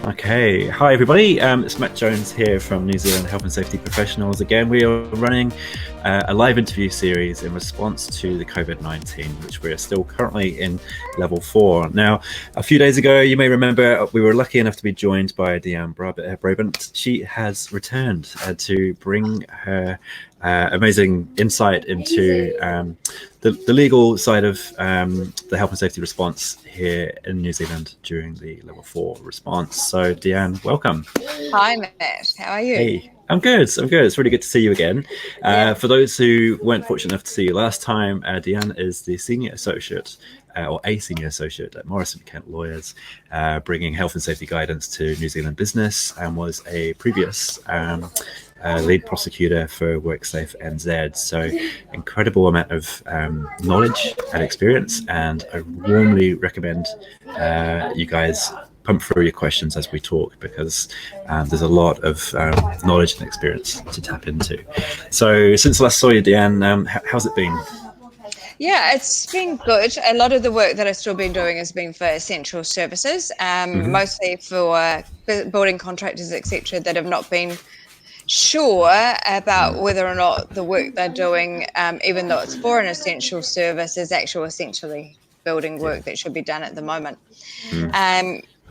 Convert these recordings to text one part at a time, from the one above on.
Okay, hi everybody. It's Matt Jones here from New Zealand Health and Safety Professionals. Again, we are running a live interview series in response to the Covid-19, which we are still currently in level 4. Now, a few days ago, you may remember we were lucky enough to be joined by DeAnne Brabant. She has returned to bring her amazing insight into the legal side of the health and safety response here in New Zealand during the level 4 response. So DeAnne, welcome. Hi Matt, how are you? Hey, I'm good. It's really good to see you again. For those who weren't fortunate enough to see you last time, DeAnne is the Senior Associate or a Senior Associate at Morrison Kent Lawyers, bringing health and safety guidance to New Zealand business, and was a previous lead prosecutor for WorkSafe NZ. So incredible amount of knowledge and experience, and I warmly recommend you guys pump through your questions as we talk, because there's a lot of knowledge and experience to tap into. So since last saw you, DeAnne, how's it been? Yeah, it's been good. A lot of the work that I've still been doing has been for essential services, mostly for building contractors, etc., that have not been sure about whether or not the work they're doing, even though it's for an essential service, is actually essentially building work that should be done at the moment.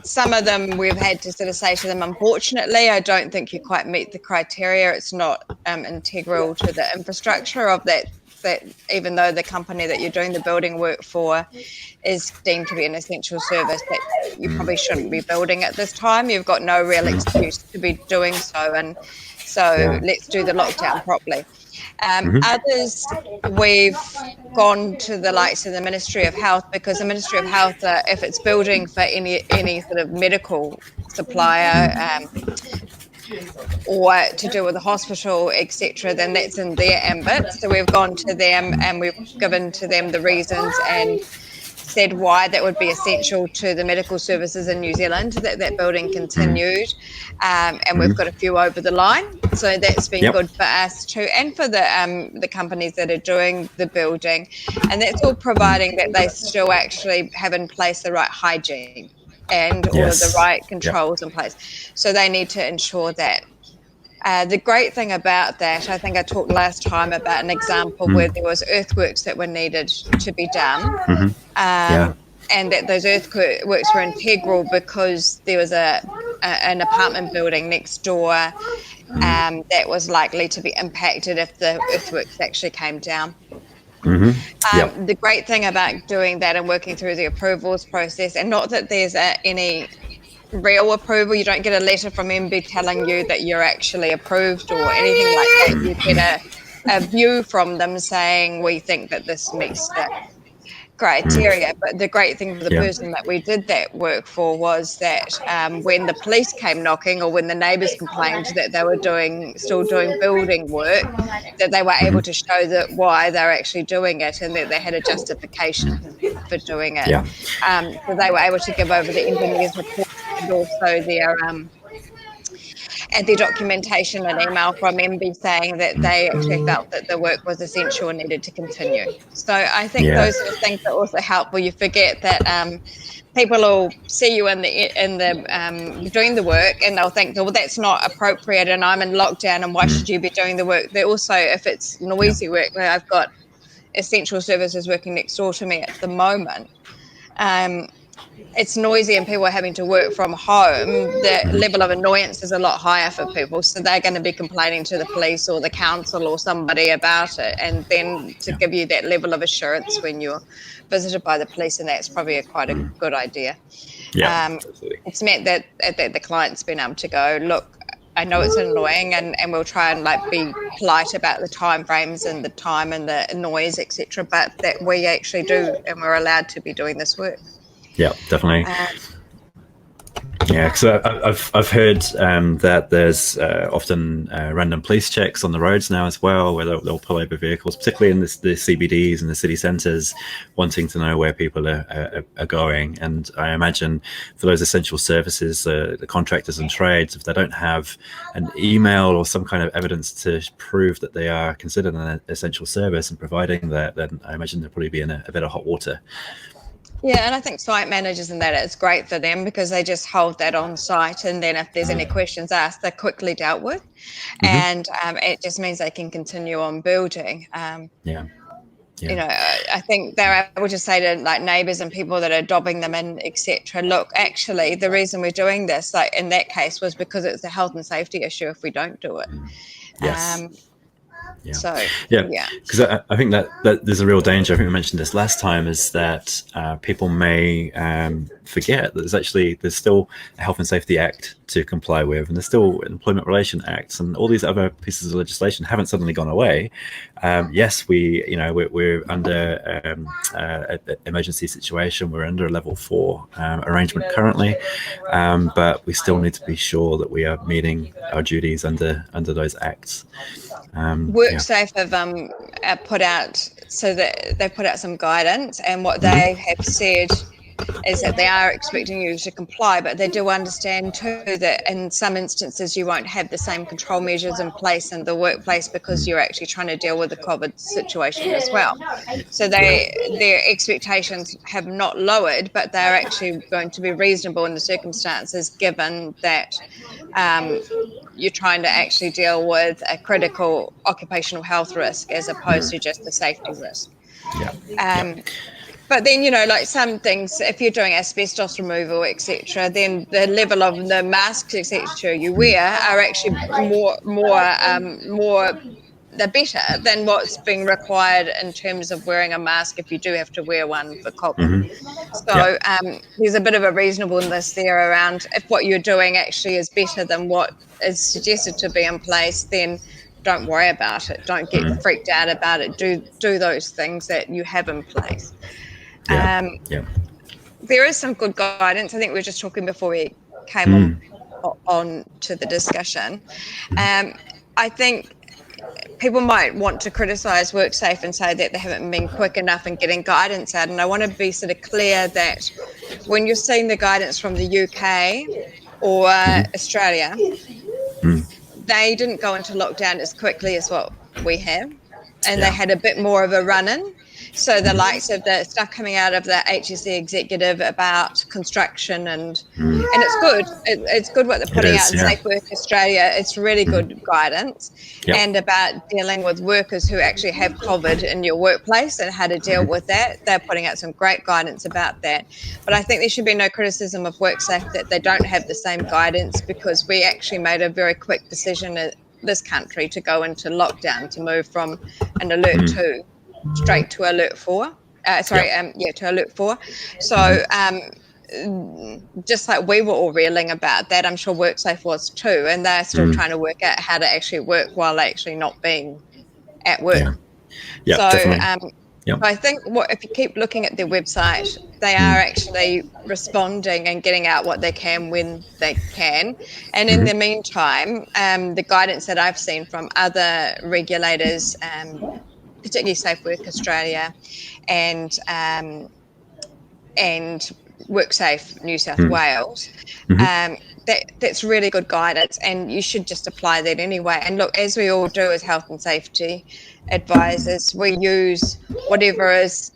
Some of them we've had to sort of say to them, unfortunately, I don't think you quite meet the criteria. It's not integral to the infrastructure of that even though the company that you're doing the building work for is deemed to be an essential service, that you probably shouldn't be building at this time. You've got no real excuse to be doing so, and so let's do the lockdown properly. Others, we've gone to the likes of the Ministry of Health, because the Ministry of Health, if it's building for any sort of medical supplier or to do with the hospital, etc., then that's in their ambit. So we've gone to them and we've given to them the reasons and said why that would be essential to the medical services in New Zealand, that building continued, and we've got a few over the line. So that's been good for us too, and for the companies that are doing the building, and that's all providing that they still actually have in place the right hygiene and all of the right controls in place. So they need to ensure that. The great thing about that, I think I talked last time about an example where there was earthworks that were needed to be done, and that those earthworks were integral because there was an apartment building next door that was likely to be impacted if the earthworks actually came down. The great thing about doing that and working through the approvals process, and not that there's any real approval, you don't get a letter from MB telling you that you're actually approved or anything like that. You get a view from them saying, we think that this meets the criteria. But the great thing for the person that we did that work for was that when the police came knocking, or when the neighbours complained that they were still doing building work, that they were able to show that why they're actually doing it, and that they had a justification for doing it. So they were able to give over the engineer's report and also their documentation and email from MB saying that they actually felt that the work was essential and needed to continue. So I think those sort of things are also helpful. You forget that people will see you in the doing the work, and they'll think, well, that's not appropriate, and I'm in lockdown, and why should you be doing the work? They also, if it's noisy work, where I've got essential services working next door to me at the moment, it's noisy and people are having to work from home, the level of annoyance is a lot higher for people. So they're going to be complaining to the police or the council or somebody about it. And then to give you that level of assurance when you're visited by the police, and that's probably quite a good idea. It's meant that the client's been able to go, look, I know it's annoying, and we'll try and be polite about the time frames and the time and the noise, etc., but that we actually do, and we're allowed to be doing this work. Yeah, definitely. Because I've heard that there's often random police checks on the roads now as well, where they'll pull over vehicles, particularly in the CBDs and the city centres, wanting to know where people are going. And I imagine for those essential services, the contractors and trades, if they don't have an email or some kind of evidence to prove that they are considered an essential service and providing that, then I imagine they'll probably be in a bit of hot water. Yeah, and I think site managers and that it's great for them because they just hold that on site, and then if there's any questions asked, they're quickly dealt with, Hmm. and it just means they can continue on building. Yeah. Yeah. I think they're able to say to like neighbours and people that are dobbing them in, etc. Look, actually, the reason we're doing this, like in that case, was because it's a health and safety issue if we don't do it. Yes. Um, Yeah, so yeah, yeah, because I think that there's a real danger. I think we mentioned this last time, is that people may forget that there's still a Health and Safety Act to comply with, and there's still Employment Relation Acts, and all these other pieces of legislation haven't suddenly gone away. Yes, we're under an emergency situation. We're under a level 4 arrangement currently, but we still need to be sure that we are meeting our duties under those acts. Yeah. WorkSafe have put out so that they put out some guidance, and what Hmm. they have said is that they are expecting you to comply, but they do understand too that in some instances you won't have the same control measures in place in the workplace because you're actually trying to deal with the COVID situation as well. So Yeah. their expectations have not lowered, but they're actually going to be reasonable in the circumstances, given that you're trying to actually deal with a critical occupational health risk as opposed to just a safety risk. Yeah. Yeah. Um, but then, like some things, if you're doing asbestos removal, etc., then the level of the masks, etc., you wear are actually more they're better than what's being required in terms of wearing a mask if you do have to wear one for COVID. Hmm. Yeah. So there's a bit of a reasonableness there around if what you're doing actually is better than what is suggested to be in place, then don't worry about it. Don't get freaked out about it. Do those things that you have in place. Yeah. Um, Yeah. there is some good guidance. I think we were just talking before we came on to the discussion. I think people might want to criticise WorkSafe and say that they haven't been quick enough in getting guidance out. And I want to be sort of clear that when you're seeing the guidance from the UK or Australia, they didn't go into lockdown as quickly as what we have, and they Yeah. had a bit more of a run-in. So the likes of the stuff coming out of the HSE executive about construction and it's good. It's good what they're It putting out is. in Yeah. Safe Work Australia. It's really good guidance, Yep. and about dealing with workers who actually have COVID in your workplace and how to deal with that. They're putting out some great guidance about that. But I think there should be no criticism of WorkSafe that they don't have the same guidance, because we actually made a very quick decision in this country to go into lockdown, to move from an alert 2 straight to alert 4. Yep. To alert 4. So just like we were all reeling about that, I'm sure WorkSafe was too, and they're still trying to work out how to actually work while actually not being at work. Yeah. Yeah. So Definitely. Yep. I think if you keep looking at their website, they are actually responding and getting out what they can when they can. And in the meantime, the guidance that I've seen from other regulators, particularly Safe Work Australia and WorkSafe New South Wales, that's really good guidance, and you should just apply that anyway. And look, as we all do as health and safety advisors, we use whatever is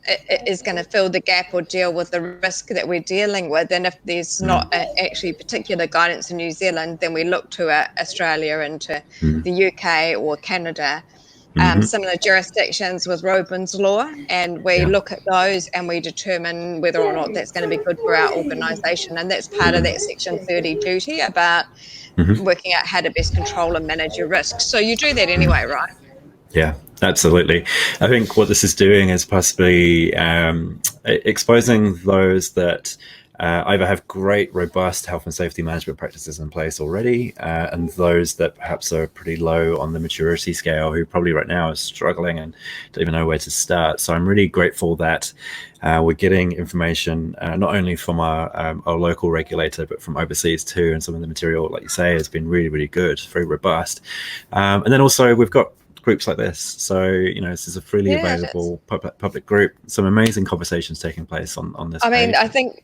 going to fill the gap or deal with the risk that we're dealing with. And if there's not actually particular guidance in New Zealand, then we look to Australia and to the UK or Canada. Similar jurisdictions with Robin's Law, and we Yeah. look at those and we determine whether or not that's going to be good for our organisation. And that's part of that Section 30 duty about working out how to best control and manage your risks. So you do that anyway, right? Yeah, absolutely. I think what this is doing is possibly exposing those that either have great, robust health and safety management practices in place already, and those that perhaps are pretty low on the maturity scale, who probably right now are struggling and don't even know where to start. So I'm really grateful that we're getting information not only from our local regulator, but from overseas too. And some of the material, like you say, has been really, really good, very robust. And then also we've got groups like this, so this is a freely available public group. Some amazing conversations taking place on this page. I think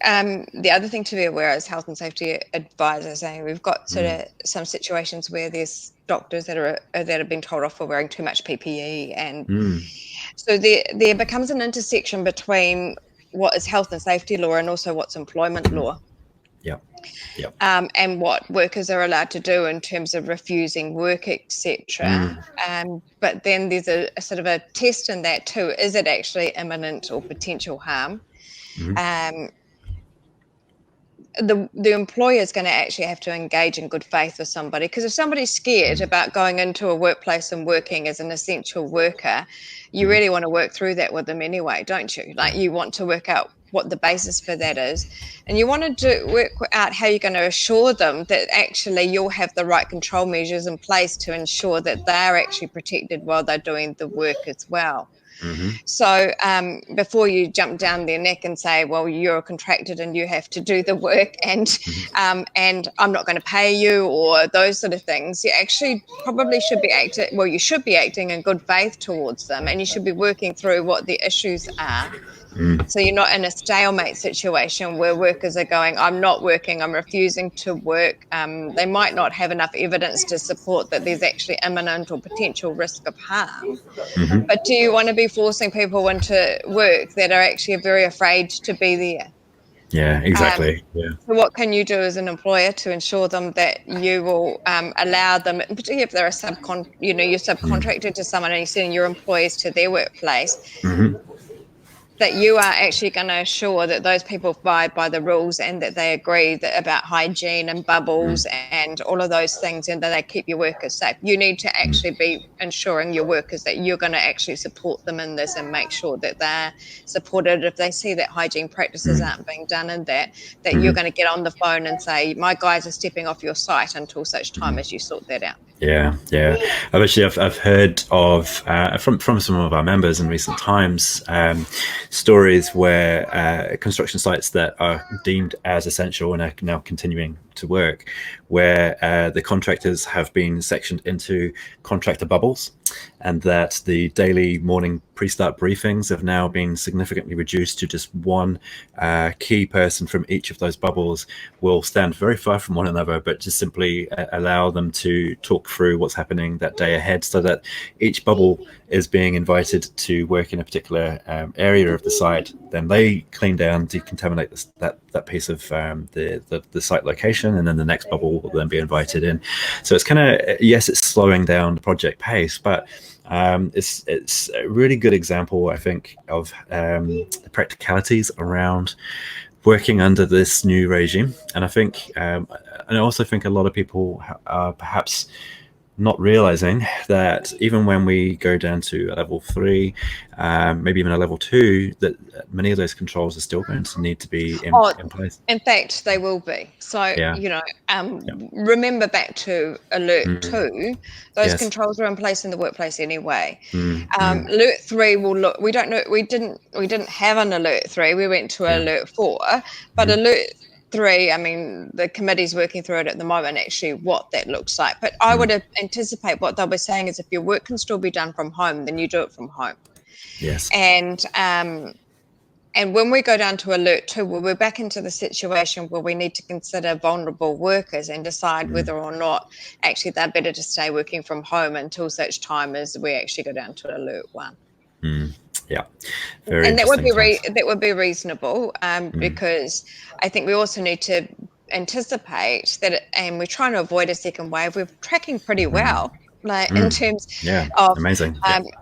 the other thing to be aware as health and safety advisors, we've got sort of some situations where there's doctors that have been told off for wearing too much PPE, and so there becomes an intersection between what is health and safety law and also what's employment law. Yeah. And what workers are allowed to do in terms of refusing work, etc. But then there's a sort of a test in that too. Is it actually imminent or potential harm? The employer is going to actually have to engage in good faith with somebody, because if somebody's scared about going into a workplace and working as an essential worker, you really want to work through that with them anyway, don't you? Like, you want to work out what the basis for that is, and you want to work out how you're going to assure them that actually you'll have the right control measures in place to ensure that they're actually protected while they're doing the work as well. So before you jump down their neck and say, well, you're contracted and you have to do the work, and I'm not going to pay you, or those sort of things, you actually probably should be you should be acting in good faith towards them, and you should be working through what the issues are. So you're not in a stalemate situation where workers are going, I'm not working, I'm refusing to work. They might not have enough evidence to support that there's actually imminent or potential risk of harm. But do you want to be forcing people into work that are actually very afraid to be there? Yeah, exactly. So what can you do as an employer to ensure them that you will allow them, particularly if they're you're subcontracted to someone and you're sending your employees to their workplace, that you are actually going to assure that those people abide by the rules and that they agree about hygiene and bubbles and all of those things, and that they keep your workers safe. You need to actually be ensuring your workers that you're going to actually support them in this and make sure that they're supported. If they see that hygiene practices aren't being done in that you're going to get on the phone and say, my guys are stepping off your site until such time as you sort that out. Yeah. I've heard of from some of our members in recent times stories where construction sites that are deemed as essential and are now continuing to work, where the contractors have been sectioned into contractor bubbles, and that the daily morning pre-start briefings have now been significantly reduced to just one key person from each of those bubbles will stand very far from one another, but just simply allow them to talk through what's happening that day ahead, so that each bubble is being invited to work in a particular area of the site. Then they clean down, decontaminate that piece of the site location, and then the next bubble will then be invited in. So it's kind of, yes, it's slowing down the project pace, but it's a really good example, I think, of the practicalities around working under this new regime. And I think, and I also think a lot of people are perhaps not realizing that even when we go down to a level 3, maybe even a level 2, that many of those controls are still going to need to be in place. In fact, they will be. So, remember back to Alert 2, those controls were in place in the workplace anyway. Alert 3 will look, we don't know, we didn't have an Alert 3, we went to Alert 4, but Alert 3, I mean, the committee's working through it at the moment, actually, what that looks like. But I would anticipate what they'll be saying is, if your work can still be done from home, then you do it from home. Yes. And when we go down to Alert 2, we're back into the situation where we need to consider vulnerable workers and decide whether or not actually they're better to stay working from home until such time as we actually go down to Alert 1. Yeah, and that would be reasonable, because I think we also need to anticipate that, and we're trying to avoid a second wave. We're tracking pretty well, like in terms of amazing.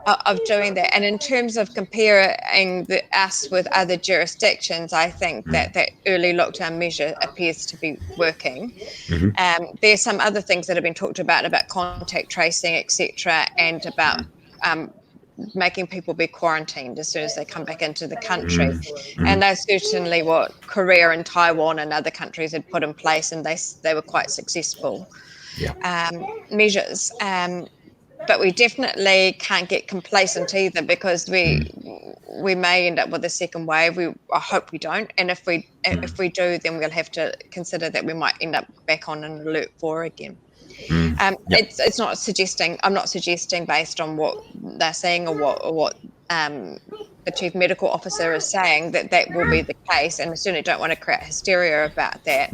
Of doing that, and in terms of comparing us with other jurisdictions, I think that early lockdown measure appears to be working. There's some other things that have been talked about contact tracing, etc., and about making people be quarantined as soon as they come back into the country. And that's certainly what Korea and Taiwan and other countries had put in place, and they were quite successful measures. But we definitely can't get complacent either, because we may end up with a second wave. I hope we don't, and if we do, then we'll have to consider that we might end up back on an Alert 4 again. It's not suggesting. I'm not suggesting based on what they're saying or what the chief medical officer is saying that will be the case, and I certainly don't want to create hysteria about that.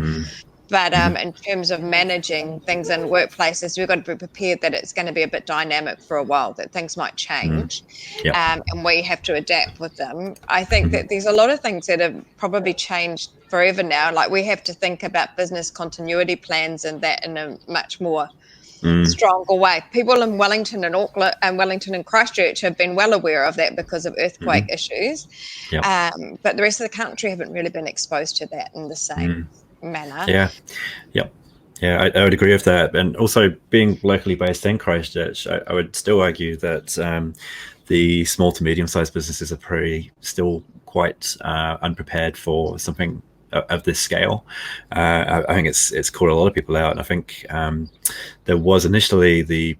But in terms of managing things in workplaces, we've got to be prepared that it's going to be a bit dynamic for a while, that things might change, Yep. and we have to adapt with them. I think that there's a lot of things that have probably changed forever now. Like, we have to think about business continuity plans and that in a much more stronger way. People in Wellington and Auckland and Wellington and Christchurch have been well aware of that because of earthquake issues. Yep. But the rest of the country haven't really been exposed to that in the same manner. Yeah. Yep. Yeah, I would agree with that. And also, being locally based in Christchurch, I would still argue that the small to medium-sized businesses are probably still quite unprepared for something of this scale. I think it's caught a lot of people out, and I think there was initially the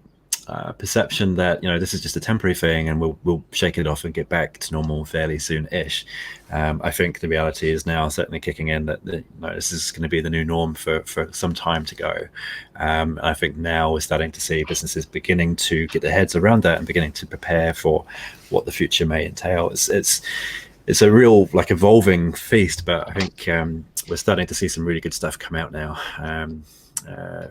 perception that this is just a temporary thing and we'll shake it off and get back to normal fairly soon-ish. I think the reality is now certainly kicking in that this is going to be the new norm for some time to go. And I think now we're starting to see businesses beginning to get their heads around that and beginning to prepare for what the future may entail. It's a real evolving feast, but I think we're starting to see some really good stuff come out now.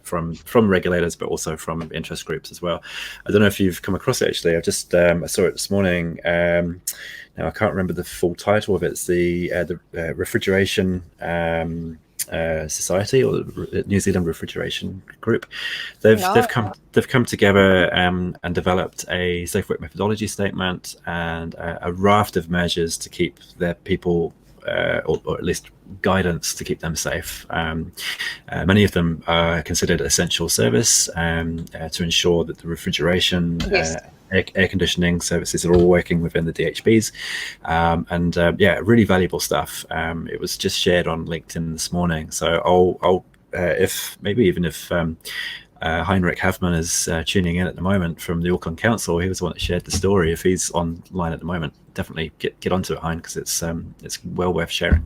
From regulators, but also from interest groups as well. I don't know if you've come across it, actually. I saw it this morning. Now I can't remember the full title of it. It's the Refrigeration Society, or the New Zealand Refrigeration Group. They've come together and developed a safe work methodology statement and a raft of measures to keep their people, or at least guidance to keep them safe. Many of them are considered essential service to ensure that the refrigeration, air conditioning services are all working within the DHBs, and really valuable stuff. It was just shared on LinkedIn this morning, so I'll if Heinrich Havman is tuning in at the moment from the Auckland Council. He was the one that shared the story. If he's online at the moment, definitely get onto it, Hein, because it's well worth sharing.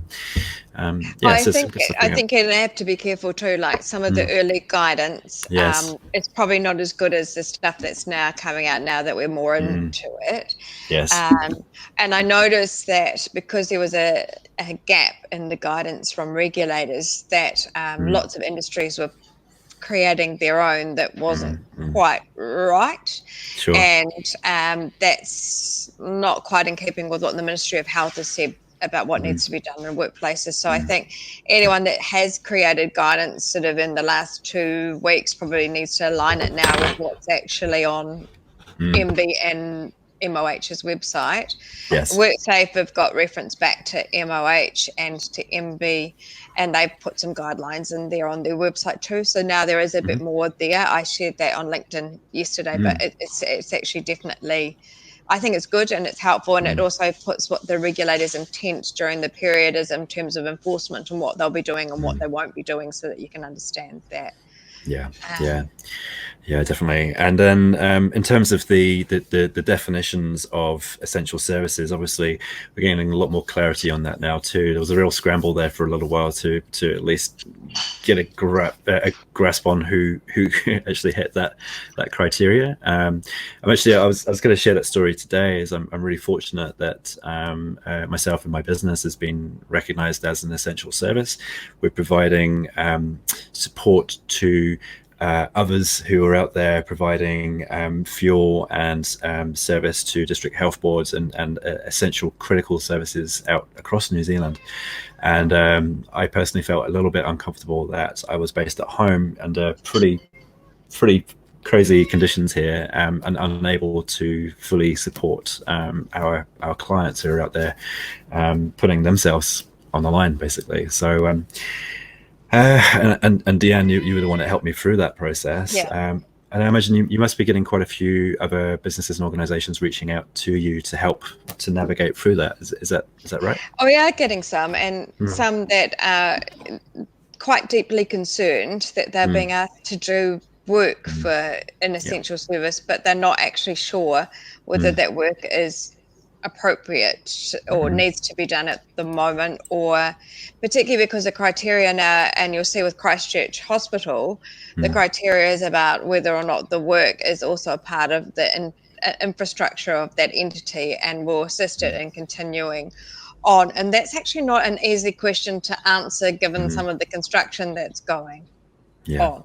I think you have to be careful too. Like, some of the early guidance, it's probably not as good as the stuff that's now coming out now that we're more into it. Yes. And I noticed that because there was a gap in the guidance from regulators, that lots of industries were creating their own that wasn't quite right. Sure. And that's not quite in keeping with what the Ministry of Health has said about what needs to be done in workplaces. So I think anyone that has created guidance sort of in the last 2 weeks probably needs to align it now with what's actually on MB and MOH's website. Yes. WorkSafe have got reference back to MOH and to MB, and they've put some guidelines in there on their website too. So now there is a bit more there. I shared that on LinkedIn yesterday, but it's actually definitely, I think it's good and it's helpful, and it also puts what the regulators' intent during the period is in terms of enforcement and what they'll be doing and what they won't be doing, so that you can understand that. Yeah, definitely. And then in terms of the definitions of essential services, obviously we're gaining a lot more clarity on that now too. There was a real scramble there for a little while to at least get a grasp on who actually hit that criteria. I was going to share that story today, as I'm really fortunate that myself and my business has been recognized as an essential service. We're providing support to others who are out there providing fuel and service to district health boards and essential critical services out across New Zealand. And I personally felt a little bit uncomfortable that I was based at home under pretty crazy conditions here, and unable to fully support our clients who are out there putting themselves on the line, basically. So and DeAnne, you were the one that helped me through that process. And I imagine you must be getting quite a few other businesses and organizations reaching out to you to help to navigate through that. Is that right? Oh, we are getting some, and some that are quite deeply concerned that they're being asked to do work for an essential service, but they're not actually sure whether that work is appropriate or needs to be done at the moment, or particularly because the criteria now, and you'll see with Christchurch Hospital, the criteria is about whether or not the work is also a part of the infrastructure of that entity and will assist it in continuing on? And that's actually not an easy question to answer given some of the construction that's going on.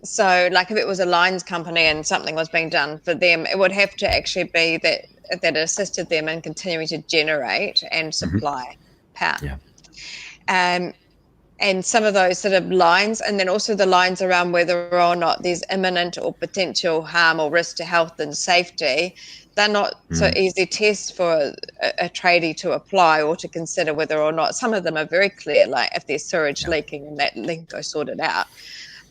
So like if it was a lines company and something was being done for them, it would have to actually be that it assisted them in continuing to generate and supply power. And some of those sort of lines, and then also the lines around whether or not there's imminent or potential harm or risk to health and safety, they're not so easy tests for a tradie to apply or to consider whether or not. Some of them are very clear, like if there's sewage leaking and that leak, go sort it out.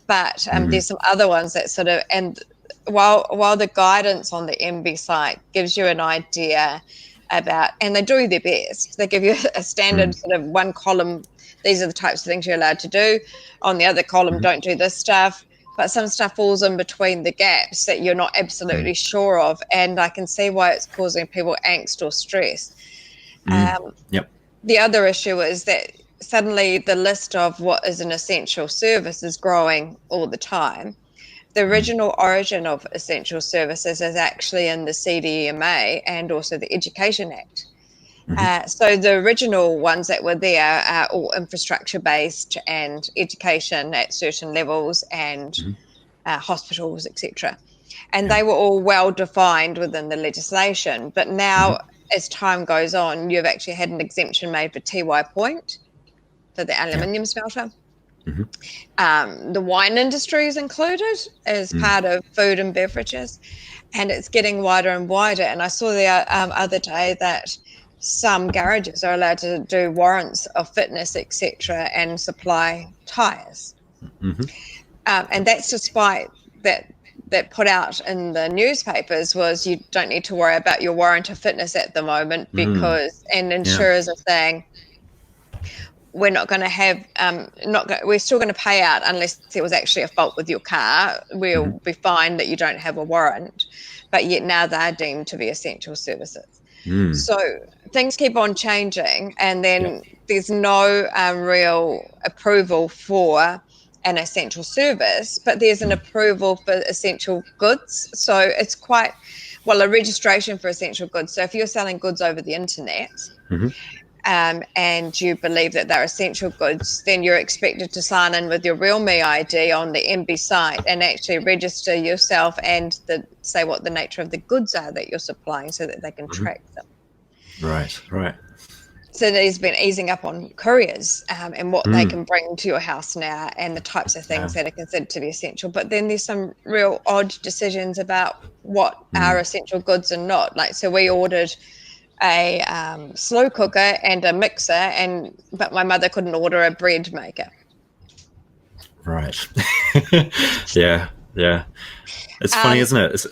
But there's some other ones that sort of, and while the guidance on the MB site gives you an idea about, and they do their best, they give you a standard sort of one column, these are the types of things you're allowed to do. On the other column, don't do this stuff. But some stuff falls in between the gaps that you're not absolutely sure of. And I can see why it's causing people angst or stress. The other issue is that suddenly the list of what is an essential service is growing all the time. The original origin of essential services is actually in the CDMA and also the Education Act. So the original ones that were there are all infrastructure based and education at certain levels and hospitals, etc. And they were all well defined within the legislation. But now, as time goes on, you've actually had an exemption made for TY Point, for the aluminium smelter. The wine industry is included as part of food and beverages, and it's getting wider and wider. And I saw the other day that some garages are allowed to do warrants of fitness, etc., and supply tyres. And that's despite that put out in the newspapers was you don't need to worry about your warrant of fitness at the moment because, and insurers are saying, we're not going to have, we're still going to pay out unless there was actually a fault with your car. We'll be fine that you don't have a warrant, but yet now they're deemed to be essential services. So things keep on changing, and then there's no real approval for an essential service, but there's an approval for essential goods. So it's quite, well, a registration for essential goods. So if you're selling goods over the internet, and you believe that they're essential goods, then you're expected to sign in with your Real Me ID on the MB site and actually register yourself and say what the nature of the goods are that you're supplying so that they can track them. Right. So there's been easing up on couriers and what they can bring to your house now and the types of things that are considered to be essential. But then there's some real odd decisions about what are essential goods and not. Like, so we ordered a slow cooker and a mixer, but my mother couldn't order a bread maker. Right. Yeah. It's funny, isn't it?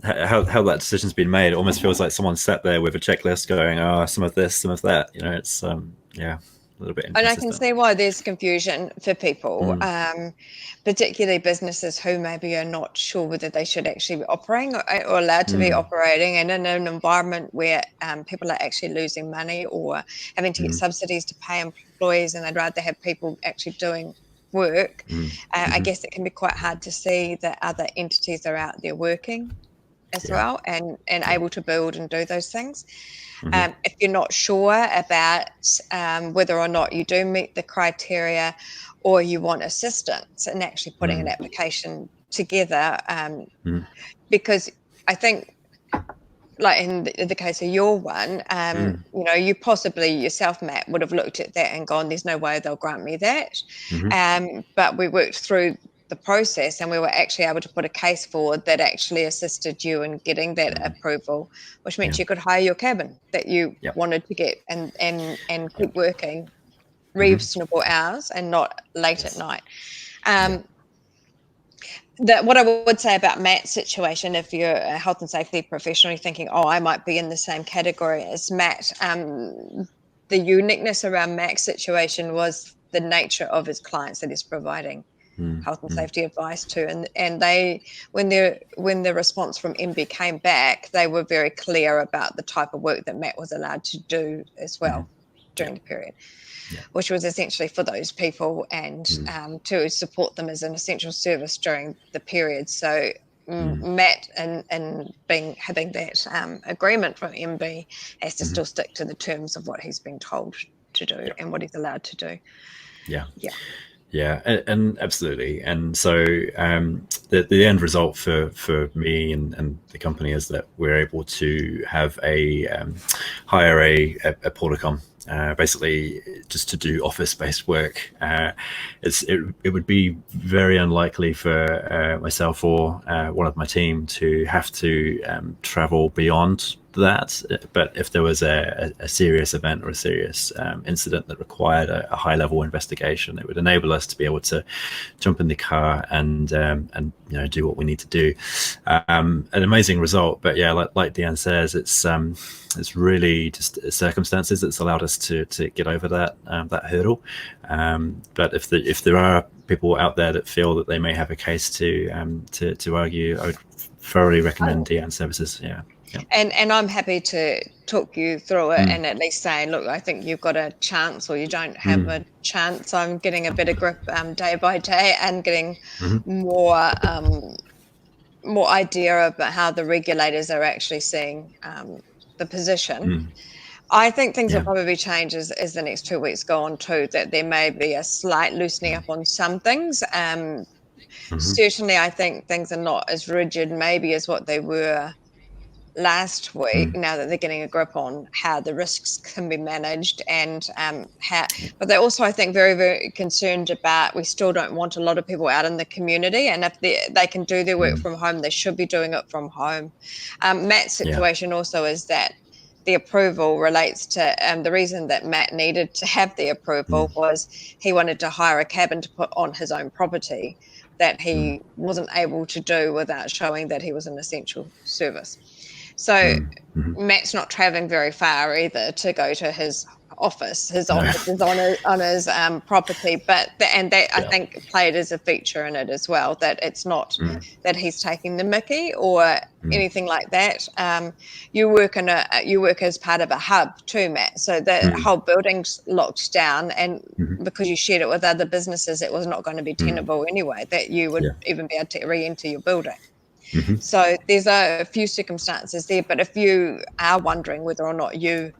How that decision's been made. It almost feels like someone sat there with a checklist going, some of this, some of that. It's a little bit inconsistent. And I can see why there's confusion for people, particularly businesses who maybe are not sure whether they should actually be operating or allowed to be operating, and in an environment where people are actually losing money or having to get subsidies to pay employees, and they'd rather have people actually doing work. I guess it can be quite hard to see that other entities are out there working as well and able to build and do those things. If you're not sure about whether or not you do meet the criteria or you want assistance in actually putting an application together, because I think, like in the case of your one, you possibly yourself, Matt, would have looked at that and gone, there's no way they'll grant me that. But we worked through the process and we were actually able to put a case forward that actually assisted you in getting that approval, which meant you could hire your cabin that you wanted to get and keep working reasonable hours and not late at night. What I would say about Matt's situation, if you're a health and safety professional thinking, I might be in the same category as Matt, the uniqueness around Matt's situation was the nature of his clients that he's providing health and safety advice to, and they, when the response from MB came back, they were very clear about the type of work that Matt was allowed to do as well during the period. Which was essentially for those people and to support them as an essential service during the period. So Matt and having that agreement from MB has to still stick to the terms of what he's been told to do and what he's allowed to do. Yeah, and absolutely. And so the end result for me and the company is that we're able to have hire a porticom, basically just to do office-based work. It would be very unlikely for myself or one of my team to have to travel beyond that, but if there was a serious event or a serious incident that required a high-level investigation, it would enable us to be able to jump in the car and do what we need to do. An amazing result, but yeah, like DeAnne says, it's really just circumstances that's allowed us to get over that hurdle. But if there are people out there that feel that they may have a case to argue, I would thoroughly recommend DeAnne services. Yeah. And I'm happy to talk you through it and at least say, look, I think you've got a chance, or you don't have a chance. I'm getting a better grip day by day and getting more idea about how the regulators are actually seeing the position. I think things will probably change as the next 2 weeks go on too, that there may be a slight loosening up on some things. Certainly, I think things are not as rigid maybe as what they were last week, now that they're getting a grip on how the risks can be managed and but they're also, I think, very, very concerned about, we still don't want a lot of people out in the community, and if they can do their work from home, they should be doing it from home. Matt's situation also is that the approval relates to the reason that Matt needed to have the approval was he wanted to hire a cabin to put on his own property that he wasn't able to do without showing that he was an essential service. So Matt's not traveling very far either to go to his office. His office is on his property, but I think played as a feature in it as well, that it's not that he's taking the mickey or anything like that. You work as part of a hub too, Matt. So the whole building's locked down, and because you shared it with other businesses, it was not going to be tenable anyway, that you would even be able to re-enter your building. So there's a few circumstances there, but if you are wondering whether or not you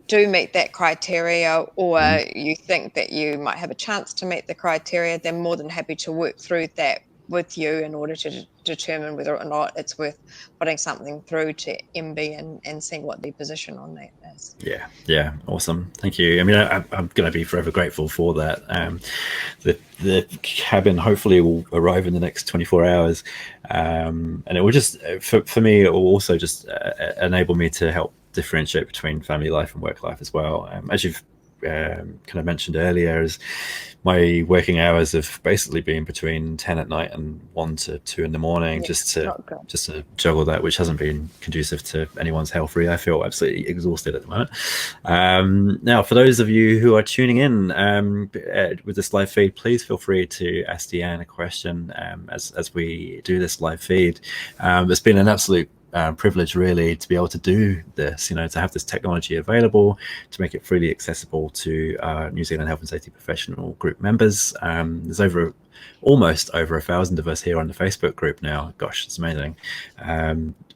do meet that criteria, or you think that you might have a chance to meet the criteria, then more than happy to work through that with you in order to determine whether or not it's worth putting something through to MB and seeing what their position on that is. Yeah, awesome. Thank you. I mean, I'm going to be forever grateful for that. The cabin hopefully will arrive in the next 24 hours, and it will just, for me, it will also just enable me to help differentiate between family life and work life as well. As you've kind of mentioned earlier, is my working hours have basically been between 10 at night and 1 to 2 in the morning, just to juggle that, which hasn't been conducive to anyone's health. Really, I feel absolutely exhausted at the moment. Now, for those of you who are tuning in with this live feed, please feel free to ask DeAnne a question as we do this live feed. It's been an absolute privilege, really, to be able to do this, to have this technology available, to make it freely accessible to New Zealand Health and Safety Professional group members. There's almost over 1,000 of us here on the Facebook group now. Gosh, it's amazing.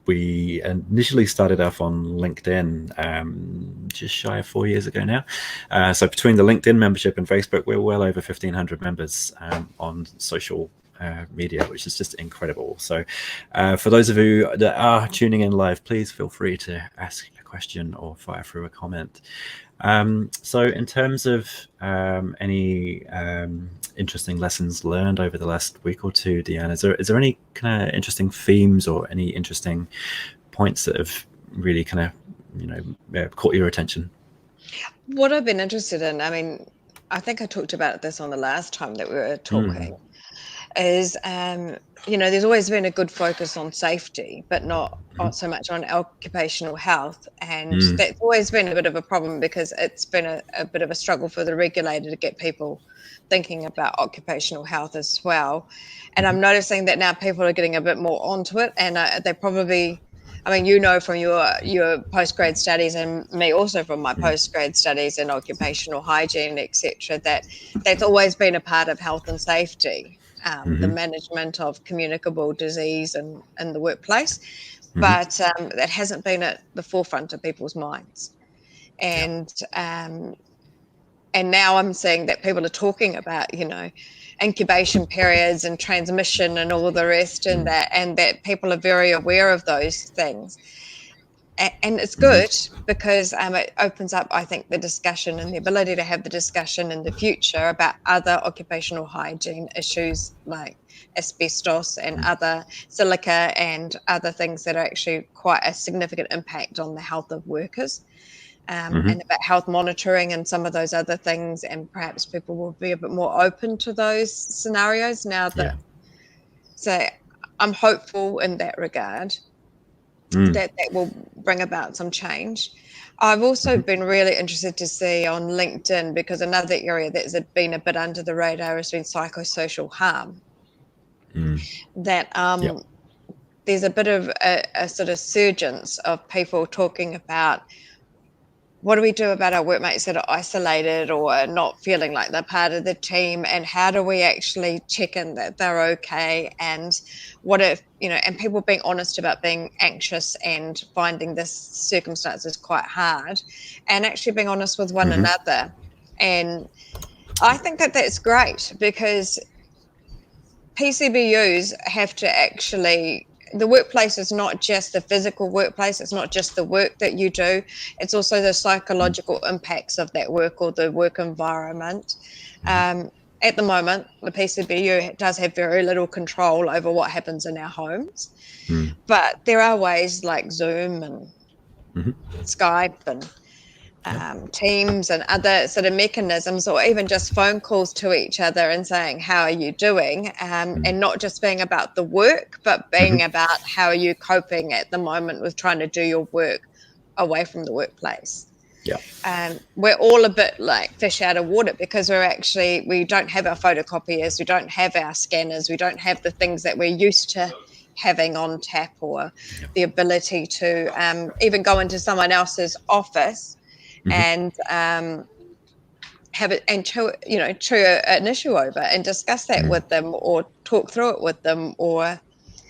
We initially started off on LinkedIn just shy of 4 years ago now. So between the LinkedIn membership and Facebook, we're well over 1,500 members on social media, which is just incredible. So for those of you that are tuning in live, please feel free to ask a question or fire through a comment. So in terms of any interesting lessons learned over the last week or two, DeAnne, is there any kind of interesting themes or any interesting points that have really kind of caught your attention? What I've been interested in, I mean, I think I talked about this on the last time that we were talking, is there's always been a good focus on safety, but not so much on occupational health, and that's always been a bit of a problem, because it's been a bit of a struggle for the regulator to get people thinking about occupational health as well. And I'm noticing that now people are getting a bit more onto it, and they probably, I mean, from your postgrad studies, and me also from my postgrad studies in occupational hygiene, etc., that's always been a part of health and safety. the management of communicable disease in the workplace, Mm-hmm. but that hasn't been at the forefront of people's minds. And now I'm seeing that people are talking about, incubation periods and transmission and all the rest, and that people are very aware of those things. And it's good because it opens up, I think, the discussion and the ability to have the discussion in the future about other occupational hygiene issues like asbestos and other silica and other things that are actually quite a significant impact on the health of workers, and about health monitoring and some of those other things. And perhaps people will be a bit more open to those scenarios now that. So I'm hopeful in that regard. That will bring about some change. I've also been really interested to see on LinkedIn, because another area that's been a bit under the radar has been psychosocial harm. That there's a bit of a sort of surgence of people talking about, what do we do about our workmates that are isolated or not feeling like they're part of the team, and how do we actually check in that they're okay? And what if, and people being honest about being anxious and finding this circumstances quite hard, and actually being honest with one another. And I think that that's great, because PCBUs have to actually, the workplace is not just the physical workplace, it's not just the work that you do, it's also the psychological impacts of that work or the work environment. At the moment, the PCBU does have very little control over what happens in our homes, but there are ways like Zoom and Skype and Teams and other sort of mechanisms, or even just phone calls to each other and saying, how are you doing? And not just being about the work, but being about how are you coping at the moment with trying to do your work away from the workplace. We're all a bit like fish out of water, because we don't have our photocopiers, we don't have our scanners, we don't have the things that we're used to having on tap, or the ability to even go into someone else's office and have it and chew an issue over and discuss that with them, or talk through it with them, or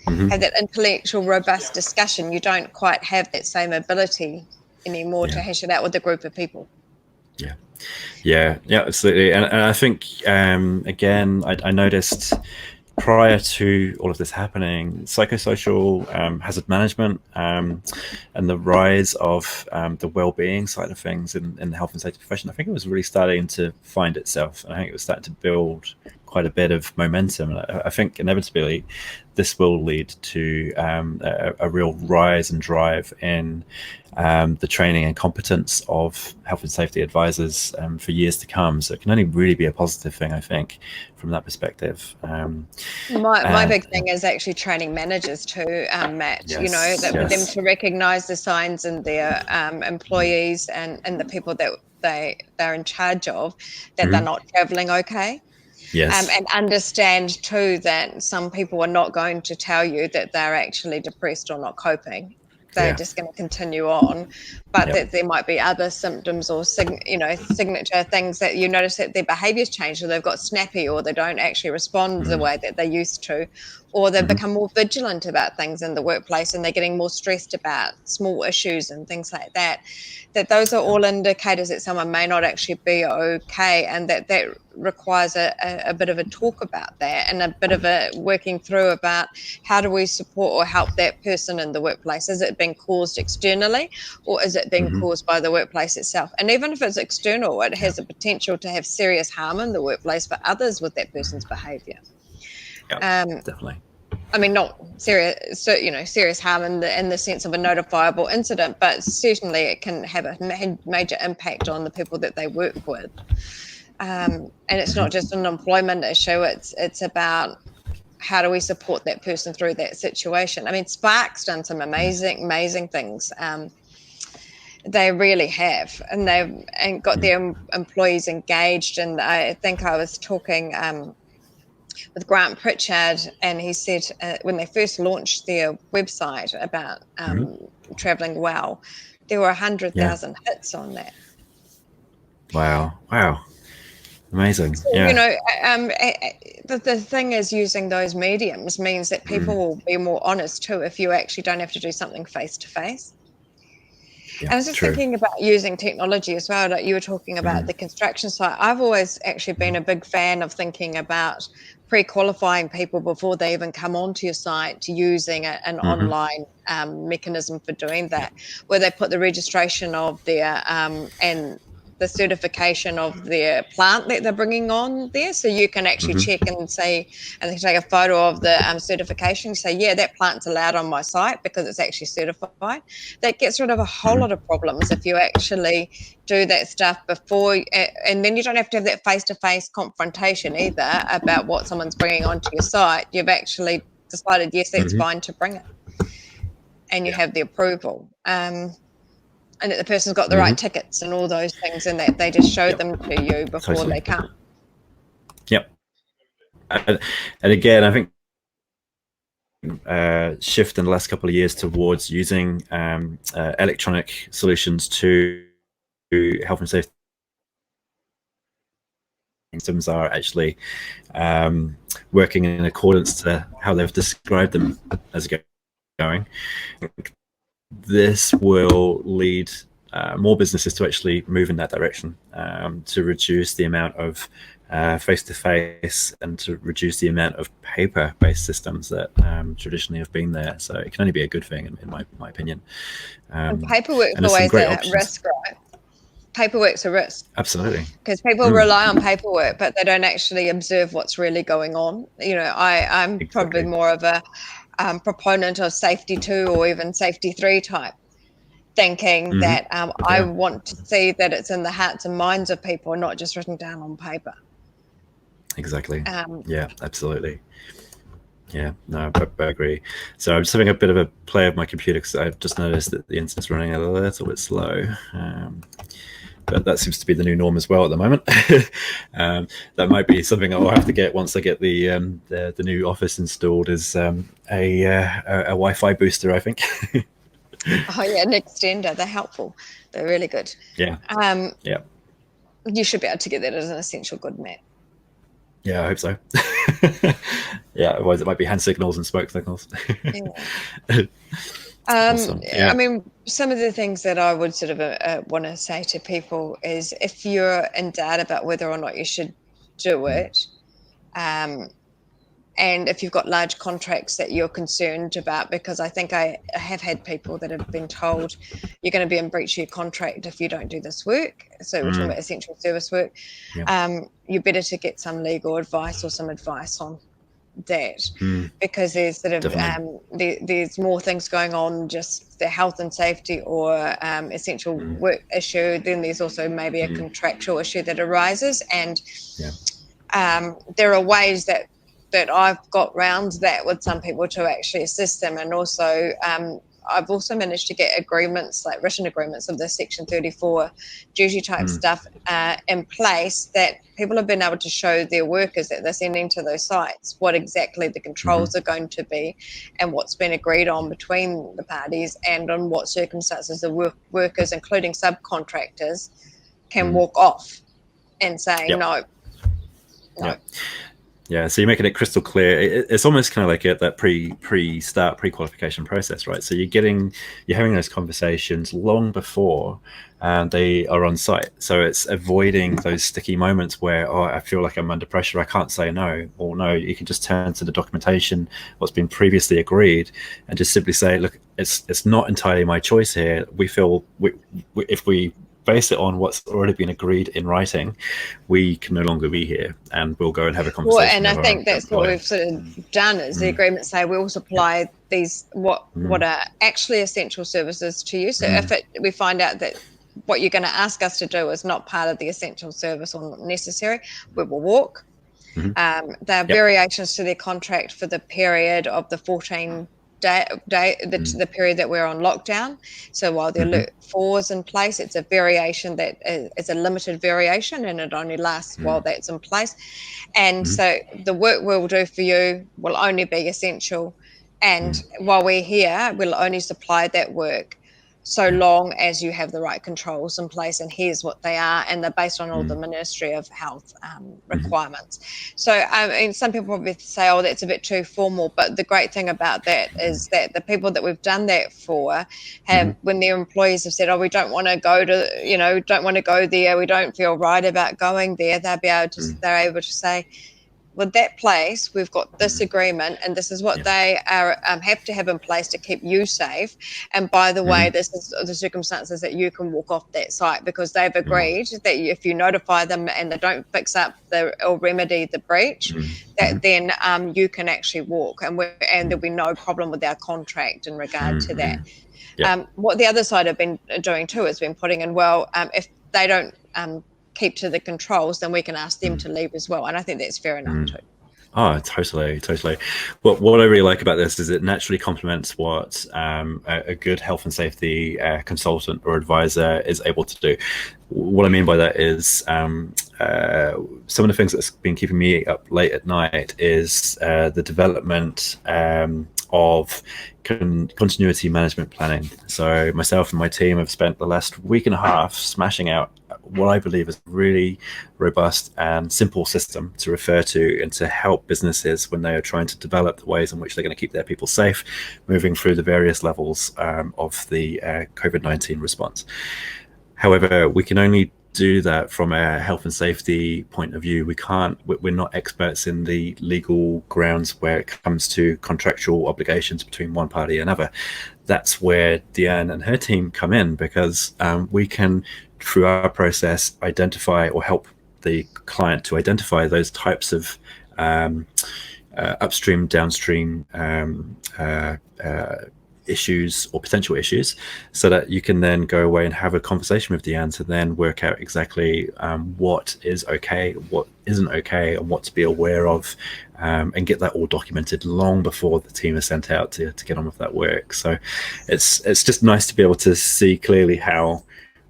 have that intellectual, robust discussion. You don't quite have that same ability anymore to hash it out with a group of people. Yeah, absolutely. And I think, again, I noticed prior to all of this happening, psychosocial hazard management and the rise of the well-being side of things in the health and safety profession, I think it was really starting to find itself. And I think it was starting to build quite a bit of momentum. And I think inevitably this will lead to a real rise and drive in the training and competence of health and safety advisors for years to come. So it can only really be a positive thing, I think, from that perspective. My big thing is actually training managers too, Matt. For them to recognise the signs in their employees and the people that they're in charge of, that they're not travelling okay. And understand too that some people are not going to tell you that they're actually depressed or not coping. They're just going to continue on, but that there might be other symptoms or signature things that you notice that their behaviour's changed, or they've got snappy, or they don't actually respond the way that they used to, or they've become more vigilant about things in the workplace, and they're getting more stressed about small issues and things like that. That those are all indicators that someone may not actually be okay, and that requires a bit of a talk about that, and a bit of a working through about how do we support or help that person in the workplace. Is it being caused externally, or is it being caused by the workplace itself? And even if it's external, it has the potential to have serious harm in the workplace for others with that person's behaviour. Definitely. I mean, not serious, serious harm in the sense of a notifiable incident, but certainly it can have a major impact on the people that they work with. And it's not just an employment issue; it's about how do we support that person through that situation. I mean, Spark's done some amazing things. They really have, and they've got their employees engaged. And I think I was talking with Grant Pritchard, and he said when they first launched their website about travelling well, there were 100,000 hits on that. Wow. Amazing. So, Yeah. the thing is, using those mediums means that people will be more honest too if you actually don't have to do something face to face. Yeah. And I was just True. thinking about using technology as well. Like you were talking about the construction site. I've always actually been a big fan of thinking about pre-qualifying people before they even come onto your site, using an online mechanism for doing Yeah. that, where they put the registration of their and the certification of their plant that they're bringing on there, so you can actually check and say, and they take a photo of the certification, say, yeah, that plant's allowed on my site because it's actually certified. That gets rid of a whole lot of problems if you actually do that stuff before, and then you don't have to have that face-to-face confrontation either about what someone's bringing onto your site. You've actually decided, yes, that's fine to bring it, and you have the approval. And that the person's got the right tickets and all those things, and that they just show them to you before Totally. they come. Yep. And again, I think shift in the last couple of years towards using electronic solutions to health and safety systems are actually working in accordance to how they've described them as going. This will lead more businesses to actually move in that direction, to reduce the amount of face-to-face and to reduce the amount of paper-based systems that traditionally have been there. So it can only be a good thing, in my opinion. And paperwork's and there's some always great a options. risk, right? Paperwork's a risk. Absolutely. Because people rely on paperwork, but they don't actually observe what's really going on. I'm probably more of a proponent of safety 2 or even safety 3 type thinking, that I want to see that it's in the hearts and minds of people, not just written down on paper. Exactly. Yeah, absolutely. Yeah, no, I agree. So I'm just having a bit of a play of my computer because I've just noticed that the internet's running a little bit slow. But that seems to be the new norm as well at the moment. That might be something I'll have to get once I get the new office installed, is a Wi-Fi booster, I think. Oh yeah, an extender. They're helpful. They're really good. Yeah. Yeah. You should be able to get that as an essential good, Matt. Yeah, I hope so. Yeah, otherwise it might be hand signals and smoke signals. Yeah. Awesome. Yeah. I mean, some of the things that I would sort of want to say to people is, if you're in doubt about whether or not you should do it, and if you've got large contracts that you're concerned about, because I think I have had people that have been told you're going to be in breach of your contract if you don't do this work. So we're talking about essential service work. You're better to get some legal advice or some advice on that, because there's sort of there's more things going on, just the health and safety or essential work issue. Then there's also maybe a contractual issue that arises, and there are ways that I've got round that with some people to actually assist them. And also I've also managed to get agreements, like written agreements of the Section 34 duty type stuff in place, that people have been able to show their workers that they're sending to those sites what exactly the controls are going to be, and what's been agreed on between the parties, and on what circumstances the workers, including subcontractors, can walk off and say no. Yeah, so you're making it crystal clear. It's almost kind of like that pre-qualification process, right? So you're having those conversations long before they are on site. So it's avoiding those sticky moments where, oh, I feel like I'm under pressure, I can't say no. Or no, you can just turn to the documentation, what's been previously agreed, and just simply say, look, it's not entirely my choice here. We feel if we base it on what's already been agreed in writing, we can no longer be here, and we'll go and have a conversation. Well, and I think that's what we've sort of done, is the agreement say we'll supply these what are actually essential services to you. So if we find out that what you're going to ask us to do is not part of the essential service or not necessary, we will walk. There are variations to their contract for the period of the 14 the period that we're on lockdown. So while the alert 4 is in place, it's a variation that is a limited variation, and it only lasts while that's in place. And so the work we'll do for you will only be essential, and while we're here, we'll only supply that work. so long as you have the right controls in place, and here's what they are, and they're based on all the Ministry of Health requirements. So I mean, some people probably say, oh, that's a bit too formal, but the great thing about that is that the people that we've done that for have, when their employees have said, oh, we don't want to go to, don't want to go there, we don't feel right about going there, they're able to say, with that place, we've got this agreement, and this is what they are have to have in place to keep you safe. And by the way, this is the circumstances that you can walk off that site, because they've agreed that if you notify them and they don't fix up or remedy the breach, that then you can actually walk, and there'll be no problem with our contract in regard to that. What the other side have been doing too has been putting in, well, if they don't keep to the controls, then we can ask them to leave as well. And I think that's fair enough too. Oh, totally. What I really like about this is it naturally complements what a good health and safety consultant or advisor is able to do. What I mean by that is some of the things that's been keeping me up late at night is the development of continuity management planning. So myself and my team have spent the last week and a half smashing out what I believe is a really robust and simple system to refer to and to help businesses when they are trying to develop the ways in which they're going to keep their people safe, moving through the various levels of the COVID-19 response. However, we can only do that from a health and safety point of view. We're not experts in the legal grounds where it comes to contractual obligations between one party and another. That's where DeAnne and her team come in, because we can, through our process, identify or help the client to identify those types of upstream, downstream issues or potential issues, so that you can then go away and have a conversation with DeAnne to then work out exactly what is okay, what isn't okay, and what to be aware of, and get that all documented long before the team is sent out to get on with that work. So it's just nice to be able to see clearly how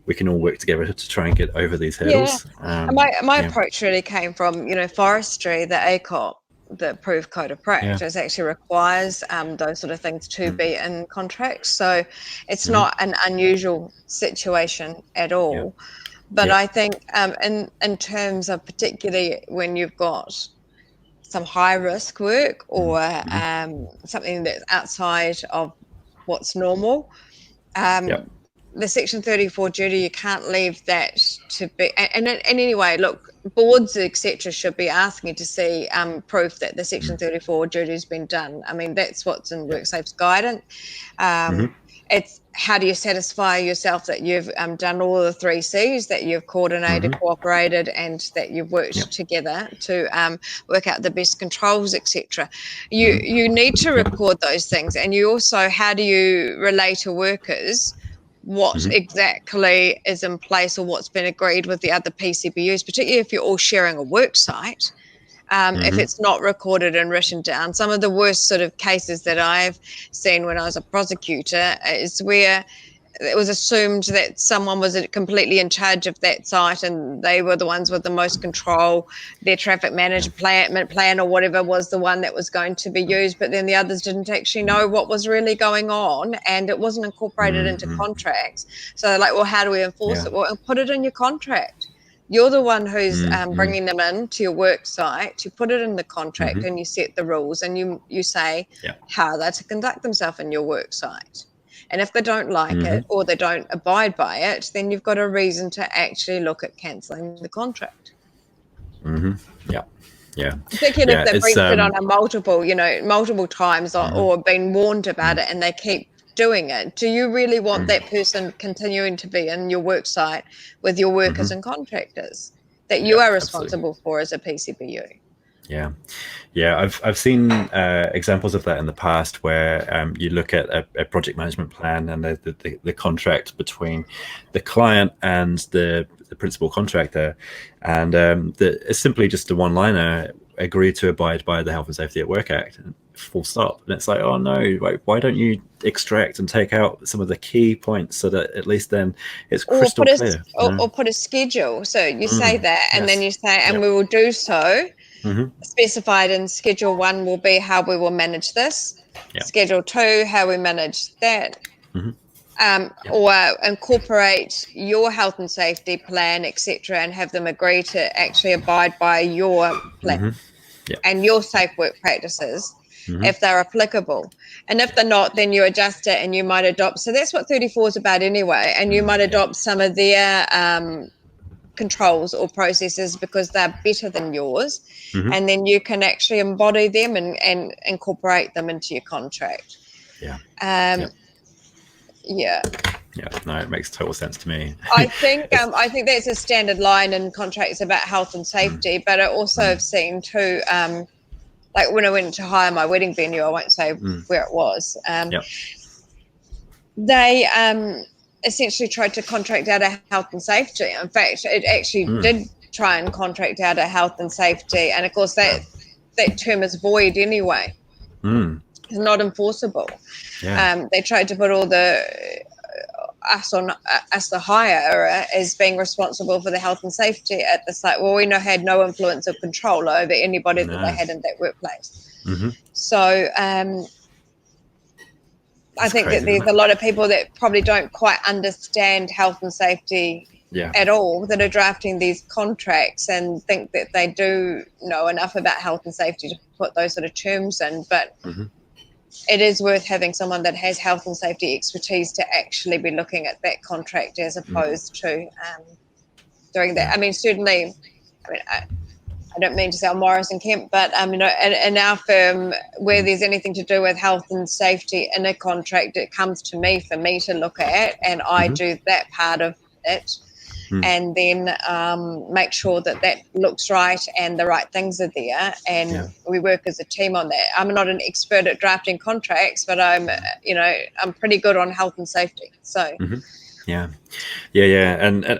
we can all work together to try and get over these hurdles. My approach really came from, forestry, the ACOP, the approved code of practice actually requires those sort of things to be in contracts. So it's not an unusual situation at all. But I think in terms of particularly when you've got some high risk work or something that's outside of what's normal, the Section 34 duty, you can't leave that to be. And anyway, look, boards, etc., should be asking to see proof that the Section 34 duty has been done. I mean, that's what's in WorkSafe's guidance. It's how do you satisfy yourself that you've done all the 3 C's, that you've coordinated, cooperated, and that you've worked together to work out the best controls, etc. You need to record those things, and you also, how do you relay to workers what exactly is in place or what's been agreed with the other PCBUs, particularly if you're all sharing a work site. If it's not recorded and written down. Some of the worst sort of cases that I've seen when I was a prosecutor is where it was assumed that someone was completely in charge of that site and they were the ones with the most control. Their traffic management plan or whatever was the one that was going to be used, but then the others didn't actually know what was really going on, and it wasn't incorporated into contracts. So they're like, well, how do we enforce it? Well, put it in your contract. You're the one who's bringing them in to your work site. You put it in the contract and you set the rules, and you say how they're to conduct themselves in your work site. And if they don't like it or they don't abide by it, then you've got a reason to actually look at cancelling the contract. Particularly if they've breached it on a multiple times or been warned about it and they keep doing it. Do you really want that person continuing to be in your work site with your workers and contractors that you are responsible for as a PCBU? I've seen examples of that in the past where you look at a project management plan and the contract between the client and the principal contractor, and it's simply just a one-liner: agree to abide by the Health and Safety at Work Act, full stop. And it's like, oh no, why don't you extract and take out some of the key points so that at least then it's crystal clear? Or put a schedule. So you say that, and then you say, and we will do so. Specified in Schedule 1 will be how we will manage this. Schedule 2, how we manage that. or incorporate your health and safety plan, etc., and have them agree to actually abide by your plan and your safe work practices if they're applicable. And if they're not, then you adjust it and you might adopt. So that's what 34 is about anyway. And you might adopt some of their controls or processes because they're better than yours. And then you can actually embody them and incorporate them into your contract. No, it makes total sense to me. I think that's a standard line in contracts about health and safety, but I also have seen too, like when I went to hire my wedding venue, I won't say where it was, they essentially tried to contract out a health and safety. In fact, it actually did try and contract out a health and safety, and of course that term is void anyway. It's not enforceable. They tried to put all the us the hirer as being responsible for the health and safety at the site. Well, we had no influence or control over anybody that they had in that workplace. So I think that there's a lot of people that probably don't quite understand health and safety at all that are drafting these contracts and think that they do know enough about health and safety to put those sort of terms in. But it is worth having someone that has health and safety expertise to actually be looking at that contract as opposed to doing that. I mean, certainly, I don't mean to sound Morrison Kent, but in our firm, where there's anything to do with health and safety in a contract, it comes to me for me to look at, and I do that part of it, and then make sure that looks right and the right things are there, and we work as a team on that. I'm not an expert at drafting contracts, but I'm pretty good on health and safety. So. And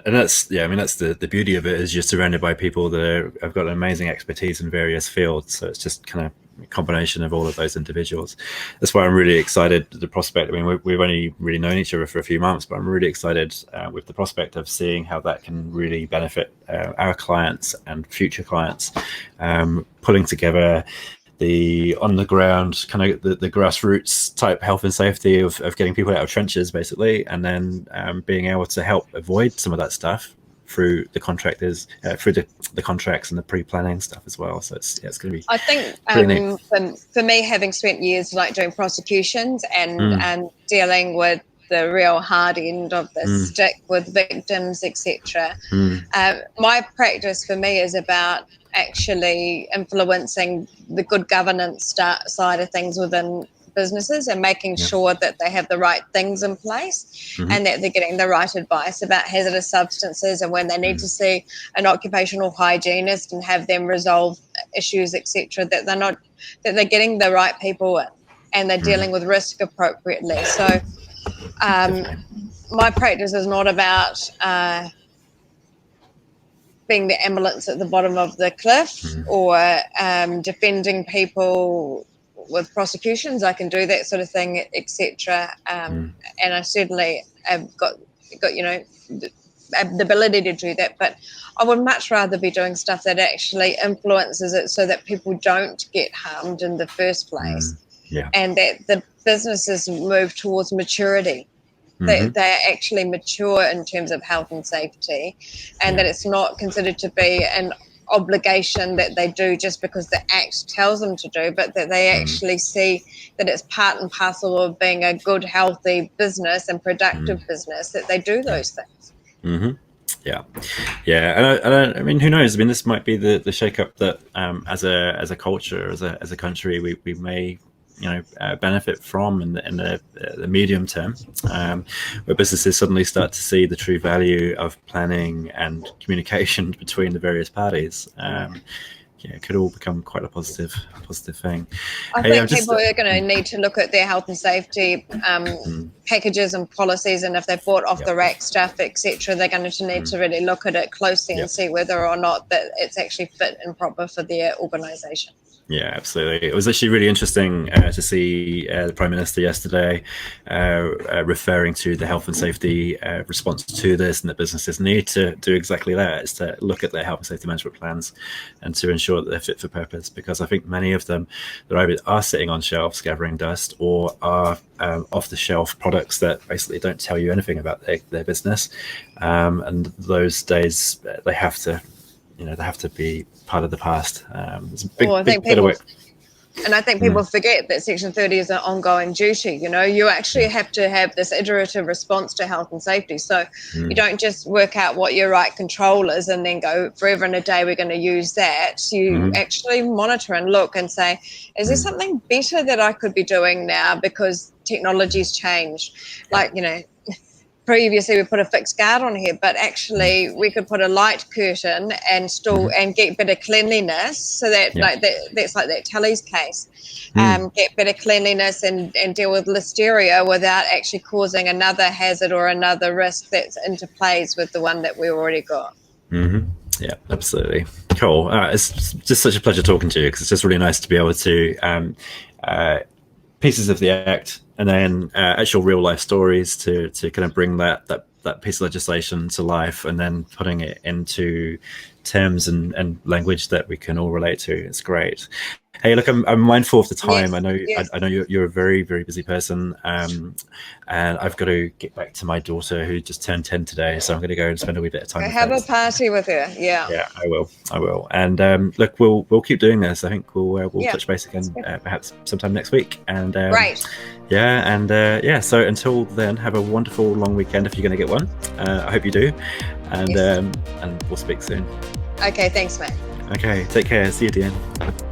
that's that's the beauty of it, is you're surrounded by people that have got amazing expertise in various fields. So it's just kind of a combination of all of those individuals. That's why I'm really excited at the prospect. I mean, we've only really known each other for a few months, but I'm really excited with the prospect of seeing how that can really benefit our clients and future clients, pulling together the on the ground kind of the grassroots type health and safety of getting people out of trenches basically, and then being able to help avoid some of that stuff through the contractors, through the contracts and the pre-planning stuff as well. So it's going to be, I think for me, having spent years like doing prosecutions and dealing with the real hard end of the stick with victims, etc. My practice for me is about actually influencing the good governance side of things within businesses and making sure that they have the right things in place and that they're getting the right advice about hazardous substances, and when they need to see an occupational hygienist and have them resolve issues, etc., that they're getting the right people in and they're dealing with risk appropriately. So my practice is not about being the ambulance at the bottom of the cliff or defending people with prosecutions. I can do that sort of thing, etc. And I certainly have got the ability to do that, but I would much rather be doing stuff that actually influences it so that people don't get harmed in the first place, and that the businesses move towards maturity. They're actually mature in terms of health and safety, and that it's not considered to be an obligation that they do just because the Act tells them to do, but that they actually see that it's part and parcel of being a good, healthy business and productive business, that they do those things. And I mean, who knows? I mean, this might be the shake-up that as a culture, as a country, we may benefit from in the medium term, where businesses suddenly start to see the true value of planning and communication between the various parties. It could all become quite a positive thing. I think people are going to need to look at their health and safety packages and policies, and if they've bought off the rack stuff, etc., they're going to need to really look at it closely and see whether or not that it's actually fit and proper for their organisation. Yeah, absolutely. It was actually really interesting to see the Prime Minister yesterday referring to the health and safety response to this, and that businesses need to do exactly that, is to look at their health and safety management plans and to ensure that they're fit for purpose, because I think many of them that either are sitting on shelves gathering dust or are off-the-shelf products that basically don't tell you anything about their business, and those days they have to be part of the past. It's a big, Well, big bit of work. And I think people forget that Section 30 is an ongoing duty. You actually have to have this iterative response to health and safety. So you don't just work out what your right control is and then go, forever and a day we're going to use that. You actually monitor and look and say, is there something better that I could be doing now because technology's changed? Like, previously we put a fixed guard on here, but actually we could put a light curtain and still and get better cleanliness, so that that's like that Telly's case, get better cleanliness and deal with listeria without actually causing another hazard or another risk that's interplays with the one that we already got. Yeah, absolutely. Cool. It's just such a pleasure talking to you, because it's just really nice to be able to pieces of the act and then actual real life stories to kind of bring that piece of legislation to life, and then putting it into terms and language that we can all relate to. It's great. Hey, look, I'm mindful of the time. Yes, I know you're a very, very busy person, and I've got to get back to my daughter who just turned 10 today, so I'm going to go and spend a wee bit of time. Have a party with her. Yeah, I will. And look, we'll keep doing this. I think we'll touch base again perhaps sometime next week. And right. So until then, have a wonderful long weekend if you're going to get one. I hope you do, and we'll speak soon. Okay, thanks, mate. Okay, take care. See you, DeAnne.